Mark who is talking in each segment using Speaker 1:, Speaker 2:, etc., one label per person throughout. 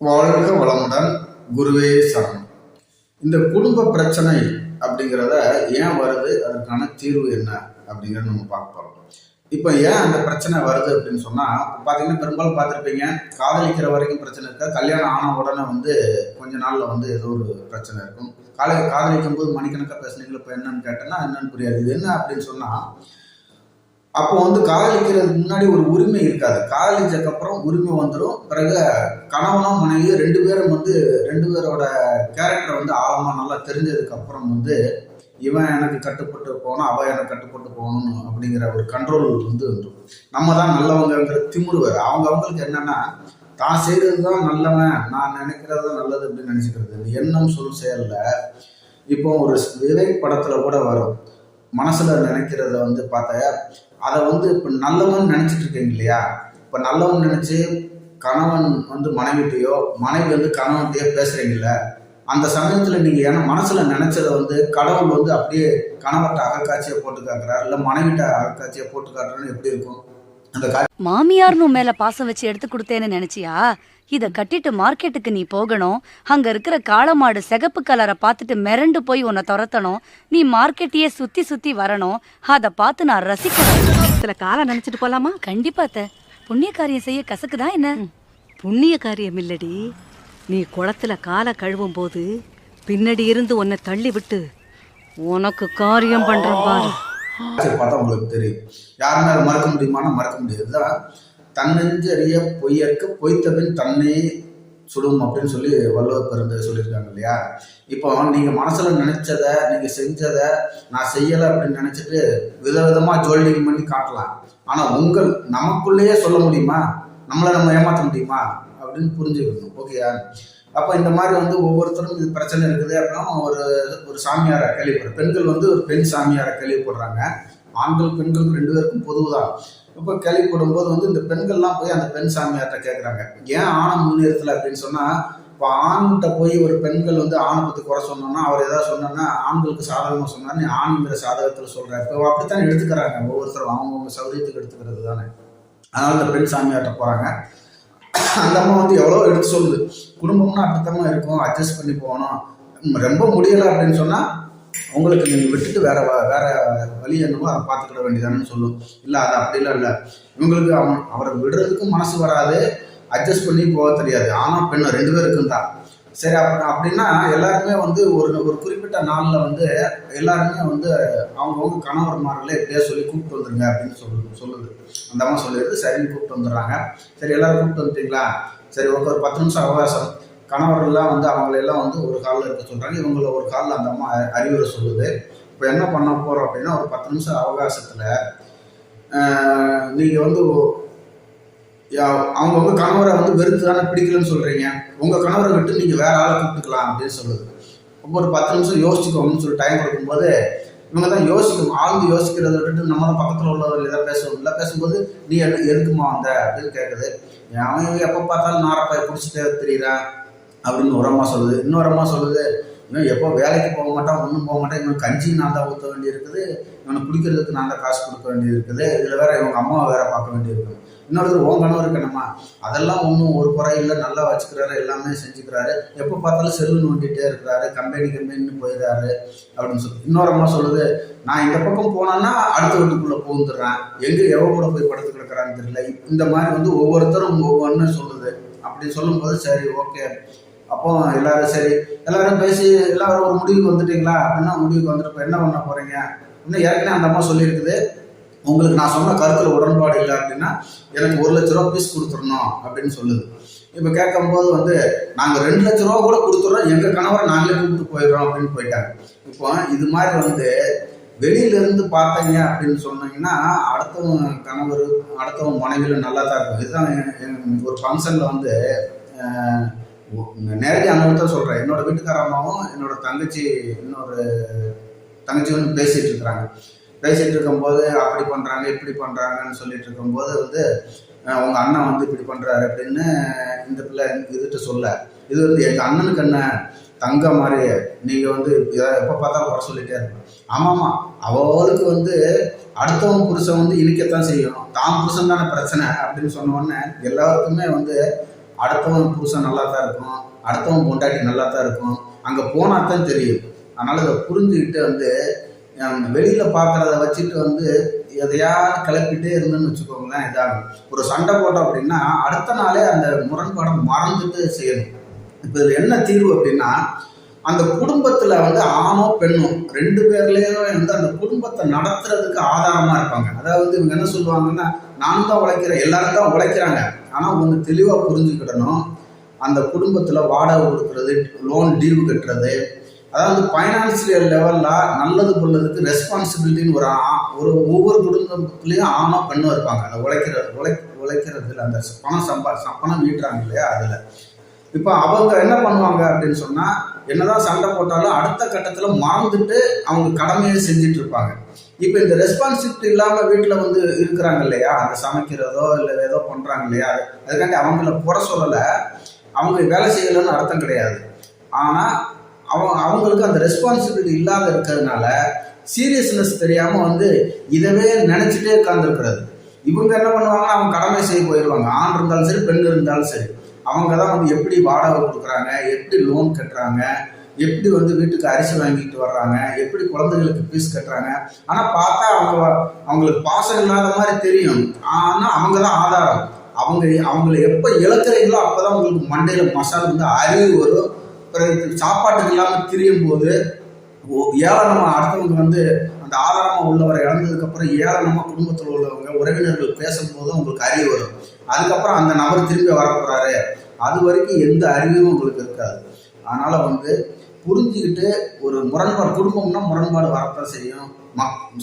Speaker 1: வாழ்க வளமுடன். குருவே சரணம். இந்த குடும்ப பிரச்சனை அப்படிங்கிறத ஏன் வருது, அதுக்கான தீர்வு என்ன அப்படிங்கிறத நம்ம பார்க்க போகிறோம். இப்போ ஏன் அந்த பிரச்சனை வருது அப்படின்னு சொன்னால், பார்த்தீங்கன்னா பெரும்பாலும் பார்த்துருப்பீங்க, காதலிக்கிற வரைக்கும் பிரச்சனை இருக்கா, கல்யாணம் ஆன உடனே கொஞ்ச நாளில் ஏதோ ஒரு பிரச்சனை இருக்கும். காதலிக்கும் போது மணிக்கணக்காக பேசுனீங்களா, இப்போ என்னன்னு கேட்டேன்னா என்னன்னு புரியாது. இது என்ன அப்படின்னு சொன்னால், அப்போ காதலிக்கிறதுக்கு முன்னாடி ஒரு உரிமை இருக்காது. காதலிச்சதுக்கப்புறம் உரிமை வந்துடும். பிறகு கணவனும் மனைவி ரெண்டு பேரும் ரெண்டு பேரோட கேரக்டரை ஆழமாக நல்லா தெரிஞ்சதுக்கப்புறம் இவன் எனக்கு கட்டுப்பட்டு போகணும், அவன் எனக்கு கட்டுப்பட்டு போகணும் அப்படிங்கிற ஒரு கண்ட்ரோல் வந்துடும். நம்ம தான் நல்லவங்கிற திமுரு வேறு. அவங்களுக்கு என்னன்னா, தான் செய்கிறது தான் நல்லவன், நான் நினைக்கிறது தான் நல்லது அப்படின்னு நினச்சிக்கிறது. இந்த எண்ணம் சொல் செயலில் இப்போ ஒரு விவேக் படத்தில் கூட வரும். மனசில் நினைக்கிறத பார்த்தா அதை இப்போ நல்லவன் நினச்சிட்டு இருக்கீங்க இல்லையா? இப்போ நல்லவன் நினச்சி கணவன் மனைவிட்டையோ, மனைவி கணவன்கிட்டயோ பேசுகிறீங்கல்ல, அந்த சமயத்தில் நீங்கள் ஏன்னா மனசில் நினச்சதை கடவுள் அப்படியே கணவர்கிட்ட அகக்காட்சியை போட்டு காட்டுறாரு, இல்லை மனைவிட்ட அகக்காட்சியை போட்டு காட்டுறான்னு எப்படி இருக்கும்? அந்த
Speaker 2: மாமியார்னு மேல பாசம் வச்சு எடுத்து கொடுத்தேன்னு நினைச்சியா? இத கட்டிட்டு மார்க்கெட்டுக்கு நீ போகணும். அங்க இருக்கிற காளமாடு சிகப்பு கலரை பார்த்துட்டு மிரண்டு போய் உன்னை துரத்தணும். நீ மார்க்கெட்டையே சுத்தி சுத்தி வரணும். அத பார்த்து நான் ரசிக்கணும்.
Speaker 3: சில காலம் நினைச்சிட்டு போலாமா?
Speaker 2: கண்டிப்பா. புண்ணிய காரியம் செய்ய கசக்குதான் என்ன?
Speaker 3: புண்ணிய காரியம் இல்லடி, நீ குளத்துல காலை கழுவும் போது பின்னாடி இருந்து உன்னை தள்ளி விட்டு உனக்கு காரியம் பண்றேன் பாரு.
Speaker 1: பார்த்தா உங்களுக்கு தெரியும். யாருமே அதை மறக்க முடியுமானா மறக்க முடியாது. தன்னெஞ்சறிய பொய்யற்க பொய்த்தபின் தன்னை சுடும் அப்படின்னு சொல்லி வள்ளுவர் பெருந்தகை சொல்லியிருக்காங்க இல்லையா? இப்போ நீங்கள் மனசில் நினைச்சதை, நீங்கள் செஞ்சதை நான் செய்யலை அப்படின்னு நினச்சிட்டு விதவிதமாக ஜோல்டிங் பண்ணி காட்டலாம். ஆனால் நமக்குள்ளேயே சொல்ல முடியுமா? நம்மளை நம்ம ஏமாற்ற முடியுமா அப்படின்னு புரிஞ்சுக்கணும். ஓகேயா? அப்போ இந்த மாதிரி ஒவ்வொருத்தரும் இது பிரச்சனை இருக்குது அப்படின்னா ஒரு சாமியாரை கேள்விப்படுற பெண்கள் ஒரு பெண் சாமியாரை கேள்விப்படுறாங்க. ஆண்கள் பெண்கள் ரெண்டு பேருக்கும் பொதுவுதான். இப்போ கேள்விப்படும் போது இந்த பெண்கள்லாம் போய் அந்த பெண் சாமியார்கிட்ட கேட்குறாங்க, ஏன் ஆணை முன்னேறத்தில் அப்படின்னு சொன்னால், இப்போ ஆண்கிட்ட போய் ஒரு பெண்கள் ஆணை பற்றி குறை சொன்னோன்னா, அவர் ஏதாவது சொன்னோன்னா ஆண்களுக்கு சாதகமாக சொன்னார், நீ ஆணுங்கிற சாதகத்தில் சொல்கிறார். இப்போ அப்படித்தான் எடுத்துக்கிறாங்க ஒவ்வொருத்தரும், அவங்கவுங்க சௌரியத்துக்கு எடுத்துக்கிறது தானே. அதனால இந்த பெண் சாமியார்கிட்ட போகிறாங்க. அந்த அம்மா எவ்வளோ எடுத்து சொல்லுது, குடும்பம்னா அப்படித்தம்மா இருக்கும், அட்ஜஸ்ட் பண்ணி போகணும், ரொம்ப முடியலை அப்படின்னு சொன்னால் உங்களுக்கு நீங்கள் விட்டுட்டு வேற வழி என்னவோ அதை பார்த்துக்கிட வேண்டியதானு சொல்லும். இல்லை அது அப்படிலாம் இல்லை, இவங்களுக்கு அவரை விடுறதுக்கும் மனசு வராது, அட்ஜஸ்ட் பண்ணி போக தெரியாது. ஆனால் பெண்ணு ரெண்டு பேருக்கும் தான். சரி, அப்படின்னா எல்லாருமே ஒரு குறிப்பிட்ட நாளில் எல்லாருமே அவங்கவுங்க கணவர்மார்களே எப்படியா சொல்லி கூப்பிட்டு வந்துருங்க அப்படின்னு சொல்லுது. அந்த அம்மா சொல்லிடுது. சரின்னு கூப்பிட்டு வந்துடுறாங்க. சரி, எல்லாரும் கூப்பிட்டு வந்துட்டீங்களா? சரி, ஒரு 10 நிமிஷம் அவகாசம். கணவர்கள்லாம் அவங்களெல்லாம் ஒரு காலில் இருக்க சொல்கிறாங்க. இவங்கள ஒரு காலில் அந்த அம்மா அறிவுரை சொல்லுது. இப்போ என்ன பண்ண போகிறோம் அப்படின்னா, ஒரு 10 நிமிஷம் அவகாசத்தில் நீங்கள் அவங்க கணவரை வெறுத்து தானே பிடிக்கலன்னு சொல்கிறீங்க, உங்கள் கணவரை விட்டு நீங்கள் வேற ஆளை கூப்பிட்டுக்கலாம் அப்படின்னு சொல்லுது. ஒரு 10 நிமிஷம் யோசிச்சுக்கோங்கன்னு சொல்லி டைம் கொடுக்கும்போது இவங்க தான் யோசிக்கணும். ஆழ்ந்து யோசிக்கிறத விட்டுட்டு நம்ம தான் பக்கத்தில் உள்ளவர்கள் ஏதாவது பேசணும். இல்லை பேசும்போது நீ எதுக்குமா வந்த அப்படின்னு கேட்குது. அவன் எப்போ பார்த்தாலும் நாரப்பாயை பிடிச்சிட்டே தெரியுறான் அப்படின்னு ஒரு அம்மா சொல்லுது. இன்னொரு அம்மா சொல்லுது, இன்னும் எப்போ வேலைக்கு போக மாட்டான், ஒன்றும் போக மாட்டேன், இவன் கஞ்சி நான் தான் ஊற்ற வேண்டி இருக்குது, இவனை குடிக்கிறதுக்கு நான் தான் காசு கொடுக்க வேண்டியது இருக்குது, இதில் வேற இவங்க அம்மாவை வேற பார்க்க வேண்டியிருக்குது. இன்னொருத்தர் உன் கணவர் இருக்கணுமா, அதெல்லாம் ஒன்றும் ஒரு குறையில்லை, நல்லா வச்சுக்கிறாரு, எல்லாமே செஞ்சுக்கிறாரு, எப்போ பார்த்தாலும் செல்லு நோண்டிகிட்டே இருக்கிறாரு, கம்பெனின்னு போயிடுறாரு அப்படின்னு சொல்லி. இன்னொரு அம்மா சொல்லுது, நான் இந்த பக்கம் போனேன்னா அடுத்த வீட்டுக்குள்ளே புகுந்துடுறேன், எங்கே எவ்வளோ கூட போய் படுத்து கிடக்கிறான்னு தெரியல. இந்த மாதிரி ஒவ்வொருத்தரும் ஒவ்வொன்று சொல்லுது. அப்படி சொல்லும்போது சரி, ஓகே, அப்போ எல்லாரும் பேசி எல்லாரும் ஒரு முடிவுக்கு வந்துட்டீங்களா அப்படின்னா, முடிவுக்கு வந்துட்டு இப்போ என்ன பண்ண போறீங்க? இன்னும் ஏற்கனவே அந்த அம்மா சொல்லியிருக்குது, உங்களுக்கு நான் சொன்ன கருத்தில் உடன்பாடு இல்லை அப்படின்னா எனக்கு 1 லட்ச ரூபா பீஸ் கொடுத்துடணும் அப்படின்னு சொல்லுது. இப்போ கேட்கும்போது நாங்கள் 2 லட்ச ரூபா கூட கொடுத்துட்றோம், எங்கள் கணவரை நாங்களே கூப்பிட்டு போயிடுறோம் அப்படின்னு போயிட்டாங்க. இப்போ இது மாதிரி வெளியிலேருந்து பார்த்தீங்க அப்படின்னு சொன்னீங்கன்னா, அடுத்தவங்க கணவர் அடுத்தவங்க மனைவியில் நல்லா தான் இருக்கும். இதுதான் ஒரு ஃபங்க்ஷனில் நேரடி அனுபவத்தை சொல்கிறேன். என்னோட வீட்டுக்கார அம்மாவும் என்னோட இன்னொரு தங்கச்சி பேசிகிட்டு இருக்கிறாங்க. பேசிகிட்டு இருக்கும்போது அப்படி பண்ணுறாங்க இப்படி பண்ணுறாங்கன்னு சொல்லிட்டு இருக்கும்போது உங்கள் அண்ணன் இப்படி பண்ணுறாரு அப்படின்னு இந்த பிள்ளை இதுட்டு சொல்ல, இது எங்கள் அண்ணனுக்கு என்ன தங்க மாதிரி, நீங்கள் எப்போ பார்த்தாலும் குறை சொல்லிகிட்டே இருக்கணும். ஆமாம்மா, அவளுக்கு அடுத்தவன் புருஷன் இனிக்கத்தான் செய்யணும், தான் புருஷன் தானே பிரச்சனை அப்படின்னு சொன்ன உடனே எல்லாருக்குமே அடுத்தவன் புருஷன் நல்லா தான் இருக்கும், அடுத்தவன் பொண்டாட்டி நல்லா தான் இருக்கும், அங்கே போனால் தான் தெரியும். அதனால் இதை புரிஞ்சுக்கிட்டு வந்து வெளியில் பார்க்குறத வச்சுட்டு வந்து எதையாவது கிளப்பிட்டே இருந்தோன்னு வச்சுக்கோங்களேன், இதாகும். ஒரு சண்டை போட்டோம் அப்படின்னா அடுத்த நாளே அந்த முரண்பாடை மறந்துட்டு செய்யணும். இப்போ இதில் என்ன தீர்வு அப்படின்னா, அந்த குடும்பத்தில் வந்து ஆணோ பெண்ணோ 2 பேர்லேயும் வந்து அந்த குடும்பத்தை நடத்துறதுக்கு ஆதாரமாக இருப்பாங்க. அதாவது இவங்க என்ன சொல்லுவாங்கன்னா, நான் தான் உழைக்கிறேன், எல்லாரும் தான் உழைக்கிறாங்க, ஆனால் ஒன்று தெளிவாக புரிஞ்சுக்கிடணும், அந்த குடும்பத்தில் வாடகை கொடுக்கறது, லோன் டியூ கட்டுறது, அதாவது ஃபைனான்சியல் லெவலில் நல்லது கொள்ளதுக்கு ரெஸ்பான்சிபிலிட்டின்னு ஒரு ஒவ்வொரு குடும்பத்துலேயும் ஆணோ பெண்ணோ இருப்பாங்க. அந்த உழைக்கிறதுல அந்த பணம் ஈட்டுறாங்க இல்லையா, அதில் இப்போ அவங்க என்ன பண்ணுவாங்க அப்படின்னு சொன்னால், என்னதான் சண்டை போட்டாலும் அடுத்த கட்டத்தில் மறந்துட்டு அவங்க கடமையை செஞ்சுட்டு இருப்பாங்க. இப்போ இந்த ரெஸ்பான்சிபிலிட்டி இல்லாமல் வீட்டில் வந்து இருக்கிறாங்க இல்லையா, அந்த சமைக்கிறதோ இல்லை ஏதோ பண்ணுறாங்க இல்லையா, அதுக்காண்டி அவங்கள குறை சொல்லலை, அவங்க வேலை செய்யலைன்னு அர்த்தம் கிடையாது. ஆனால் அவங்களுக்கு அந்த ரெஸ்பான்சிபிலிட்டி இல்லாத இருக்கிறதுனால சீரியஸ்னஸ் தெரியாமல் வந்து இதவே நினச்சிட்டே உட்காந்துருக்கிறது. இவங்க என்ன பண்ணுவாங்கன்னா, அவங்க கடமை செய்ய போயிடுவாங்க. ஆண் இருந்தாலும் சரி, பெண் இருந்தாலும் சரி, அவங்க தான் வந்து எப்படி வாடகை கொடுக்குறாங்க, எப்படி லோன் கட்டுறாங்க, எப்படி வந்து வீட்டுக்கு அரிசி வாங்கிட்டு வர்றாங்க, எப்படி குழந்தைகளுக்கு ஃபீஸ் கட்டுறாங்க. ஆனால் பார்த்தா அவங்களுக்கு பாசம் இல்லாத மாதிரி தெரியும், ஆனால் அவங்க தான் ஆதாரம். அவங்கள எப்போ இழக்கிறீங்களோ அப்போ தான் உங்களுக்கு மண்டையில் மசால் வந்து அறிவு வரும். சாப்பாட்டுக்கு இல்லாமல் திரியும் போது ஏளனமாக அடுத்தவங்க வந்து அந்த ஆதாரமாக உள்ளவரை இழந்ததுக்கப்புறம் ஏளனமாக குடும்பத்தில் உள்ளவங்க உறவினர்கள் பேசும்போது உங்களுக்கு அறிவு வரும். அதுக்கப்புறம் அந்த நபர் திரும்பி வரப்போறாரு, அது வரைக்கும் எந்த அறிவும் உங்களுக்கு இருக்காது. அதனால் வந்து புரிஞ்சுக்கிட்டு ஒரு முரண்பாடு, குடும்பம்னா முரண்பாடு வரத்தான் செய்யும்.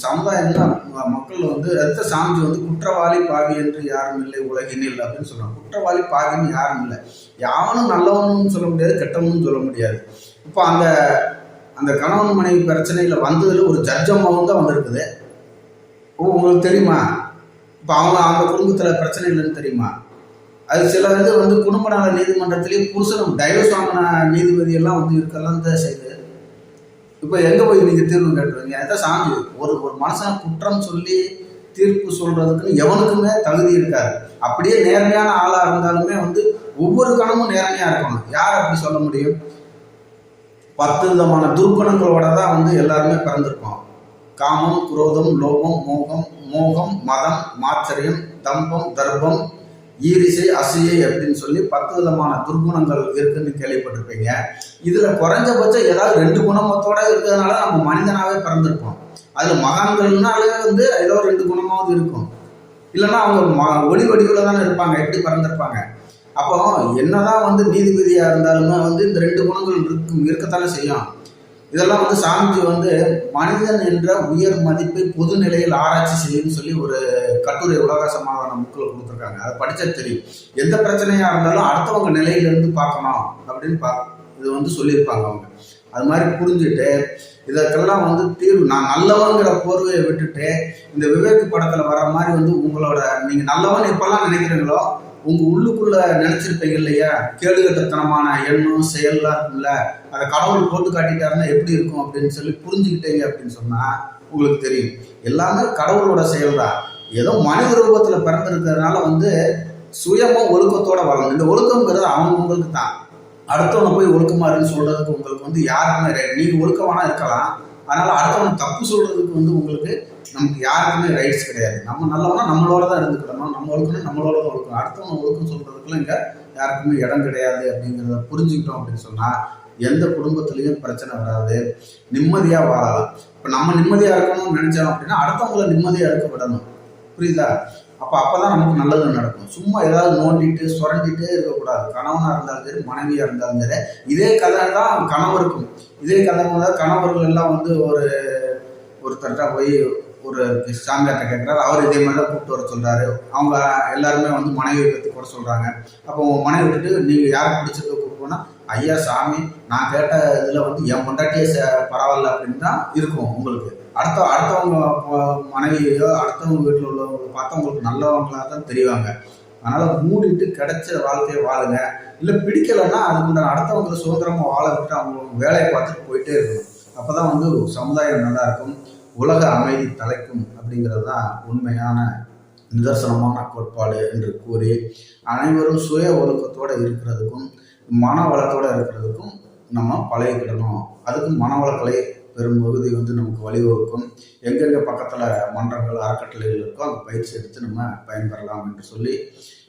Speaker 1: சமுதாயம்னா மக்கள் வந்து ரத்த சாமிஜி வந்து குற்றவாளி பாவி என்று யாரும் இல்லை உலகினில் அப்படின்னு சொல்றாங்க. குற்றவாளி பாவின்னு யாரும் இல்லை, யாவனும் நல்லவனும் சொல்ல முடியாது, கெட்டவனும் சொல்ல முடியாது. இப்போ அந்த கணவன் மனைவி பிரச்சனையில் வந்ததில் ஒரு ஜட்ஜம்மாவும் தான் வந்திருக்குது. உங்களுக்கு தெரியுமா? இப்போ அந்த குடும்பத்தில் பிரச்சனை இல்லைன்னு தெரியுமா? அது சில இது வந்து குடும்ப நல நீதிமன்றத்திலேயே புருஷனும் டைவர்ஸ் வாங்கின நீதிபதியெல்லாம் வந்து இருக்கலாம் தான் செய்யுது. இப்போ எங்கே போய் நீங்கள் தீர்வு கேட்டுருவீங்க? அதான் சாமி ஒரு மனுஷனை குற்றம் சொல்லி தீர்ப்பு சொல்கிறதுக்கு எவனுக்குமே தகுதி இருக்காது. அப்படியே நேர்மையான ஆளாக இருந்தாலுமே வந்து ஒவ்வொரு கணமும் நேர்மையாக இருக்கணும். யார் அப்படி சொல்ல முடியும்? 10 விதமான துர்குணங்களோட தான் வந்து எல்லாருமே பிறந்திருக்கோம். காமம், குரோதம், லோபம், மோகம், மதம், மாச்சரியம், தம்பம், தர்ப்பம், ஈரிசை, அசையை அப்படின்னு சொல்லி 10 விதமான துர்குணங்கள் இருக்குன்னு கேள்விப்பட்டிருப்பீங்க. இதில் குறைஞ்சபட்சம் ஏதாவது 2 குணமத்தோட இருக்கிறதுனால நம்ம மனிதனாகவே பிறந்திருப்போம். அதில் மகான்கள்னாலே வந்து ஏதோ 2 குணமாவது இருக்கும். இல்லைன்னா அவங்க ஒளி வடிவில் தானே இருப்பாங்க, எப்படி பிறந்திருப்பாங்க? அப்போ என்னதான் வந்து நீதிபதியாக இருந்தாலுமே வந்து இந்த 2 குணங்கள் இருக்கத்தானே செய்யும். இதெல்லாம் வந்து சாமிஜி வந்து மனிதன் என்ற உயர் மதிப்பை பொது நிலையில் ஆராய்ச்சி செய்யுன்னு சொல்லி ஒரு கட்டுரை உலக சமாதான புக்கில் கொடுத்துருக்காங்க. அதை படித்தா தெரியும். எந்த பிரச்சனையாக இருந்தாலும் அடுத்தவங்க நிலையிலேருந்து பார்க்கணும் அப்படின்னு இது வந்து சொல்லியிருப்பாங்க அவங்க. அது மாதிரி புரிஞ்சுட்டு இதற்கெல்லாம் வந்து தீர்வு, நான் நல்லவங்கிற போர்வையை விட்டுட்டு இந்த விவேக் படத்தில் வர மாதிரி வந்து உங்களோட நீங்கள் நல்லவன் எப்பெல்லாம் நினைக்கிறீங்களோ உங்கள் உள்ளுக்குள்ள நினச்சிருப்பீங்க இல்லையா, கேடுகட்டத்தனமான எண்ணம் செயல்லாம் இருக்குல்ல, அதை கடவுள் போட்டு காட்டிட்டாருன்னா எப்படி இருக்கும் அப்படின்னு சொல்லி புரிஞ்சுக்கிட்டீங்க அப்படின்னு சொன்னால் உங்களுக்கு தெரியும் எல்லாமே கடவுளோட செயல் தான். ஏதோ மனித ரூபத்தில் பிறந்திருக்கிறதுனால வந்து சுயமாக ஒழுக்கத்தோட வரணும். இந்த ஒழுக்கங்கிறது அவங்களுக்கு தான். அடுத்தவனை போய் ஒழுக்கமாறுன்னு சொல்கிறதுக்கு உங்களுக்கு வந்து யாருக்குமே நீங்கள் ஒழுக்கமானா இருக்கலாம், அதனால் அடுத்தவனை தப்பு சொல்கிறதுக்கு வந்து உங்களுக்கு நமக்கு யாருக்குமே ரைட்ஸ் கிடையாது. நம்ம நல்லவனா நம்மளோட தான் இருந்துக்கிடணும், நம்ம ஒழுக்கணும் நம்மளோட தான் ஒழுக்கணும். அடுத்தவங்க ஒழுக்கம் சொல்கிறதுக்குலாம் இங்கே யாருக்குமே இடம் கிடையாது. அப்படிங்கிறத புரிஞ்சுக்கிட்டோம் அப்படின்னு சொன்னால் எந்த குடும்பத்துலேயும் பிரச்சனை வராது, நிம்மதியாக வாழலாம். இப்போ நம்ம நிம்மதியாக இருக்கணும்னு நினச்சோம் அப்படின்னா அடுத்தவங்களை நிம்மதியாக இருக்க விடணும். புரியுதா? அப்போ தான் நமக்கு நல்லது நடக்கும். சும்மா ஏதாவது நோண்டிட்டு சுரண்டிகிட்டே இருக்கக்கூடாது. கணவனாக இருந்தாலும் சரி, மனைவியாக இருந்தாலும் சரி, இதே கதை தான் கணவருக்கும். இதே கதை தான் கணவர்கள் எல்லாம் வந்து ஒருத்தர்கிட்ட போய் ஒரு சாமியார்ட்ட கேட்குறாரு. அவர் இதே மாதிரி தான் கூப்பிட்டு வர சொல்கிறாரு. அவங்க எல்லாருமே வந்து மனைவியை பற்றி கூட சொல்கிறாங்க. அப்போ மனைவி விட்டுட்டு நீங்கள் யாருக்கு பிடிச்சிருக்க கூப்பிட்டோன்னா, ஐயா சாமி நான் கேட்ட இதில் வந்து என் பொண்டாட்டியே பரவாயில்ல அப்படின்னு தான் இருக்கும் உங்களுக்கு. அடுத்தவங்க மனைவியோ அடுத்தவங்க வீட்டில் உள்ளவங்களை பார்த்தா உங்களுக்கு நல்லவங்களாக தான் தெரிவாங்க. அதனால் மூடிட்டு கிடைச்ச வாழ்க்கையை வாழுங்க. இல்லை பிடிக்கலைன்னா அதுக்குண்டான அடுத்தவங்களை சுதந்திரமாக வாழ விட்டு அவங்க வேலையை பார்த்துட்டு போயிட்டே இருக்கணும். அப்போ தான் வந்து சமுதாயம் நல்லா இருக்கும், உலக அமைதி தலைக்கும் அப்படிங்கிறது தான் உண்மையான நிதர்சனமான கோட்பாடு என்று கூறி அனைவரும் சுய ஒழுக்கத்தோடு இருக்கிறதுக்கும் மன வளத்தோடு இருக்கிறதுக்கும் நம்ம பழகிக்கிடணும். அதுக்கும் மனவளக்கலை பெரும் பகுதி நமக்கு வழிவகுக்கும். எங்கெங்கே பக்கத்தில் மன்றங்கள் அறக்கட்டளைகள் இருக்கோ அந்த பயிற்சி எடுத்து நம்ம பயன்பெறலாம் என்று சொல்லி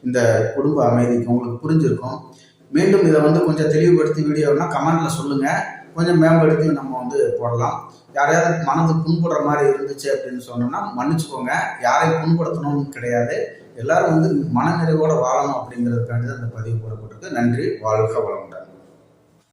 Speaker 1: இந்த குடும்ப அமைதிக்கு உங்களுக்கு புரிஞ்சிருக்கும். மீண்டும் இதை கொஞ்சம் தெளிவுபடுத்தி வீடியோன்னா கமெண்ட்டில் சொல்லுங்கள், கொஞ்சம் மேம்படுத்தி நம்ம போடலாம். யாரையாவது மனது புண்படுற மாதிரி இருந்துச்சு அப்படின்னு சொன்னோம்னா மன்னிச்சுக்கோங்க. யாரையும் புண்படுத்தணும்னு கிடையாது, எல்லாரும் மனநிறைவோடு வாழணும் அப்படிங்கிறதுக்காண்டி தான் இந்த பதிவு போடப்பட்டிருக்கு. நன்றி, வாழ்க வளமுடன்.